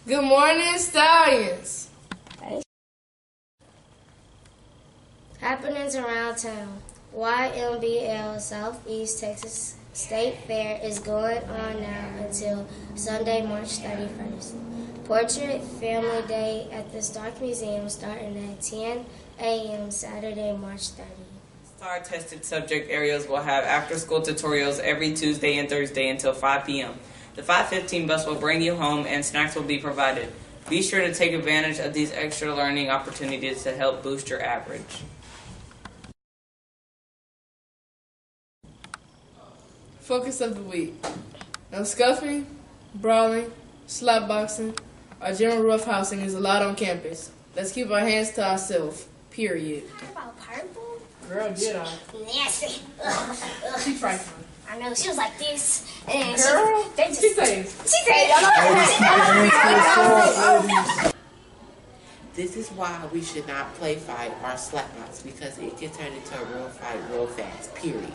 Good morning, Stallions. Happenings around town. YMBL Southeast Texas State Fair is going on now until Sunday, March 31st. Portrait Family Day at the STAAR Museum starting at 10 a.m. Saturday, March 30th. STAAR tested subject areas will have after-school tutorials every Tuesday and Thursday until 5 p.m. The 5:15 bus will bring you home and snacks will be provided. Be sure to take advantage of these extra learning opportunities to help boost your average. Focus of the week. No scuffing, brawling, slapboxing, or general roughhousing is allowed on campus. Let's keep our hands to ourselves. Period. What about purple? Girl, get on. Nasty. She frightening. I know, she was like this. And Girl, she said, This is why we should not play fight or slapbox, because it can turn into a real fight real fast, period.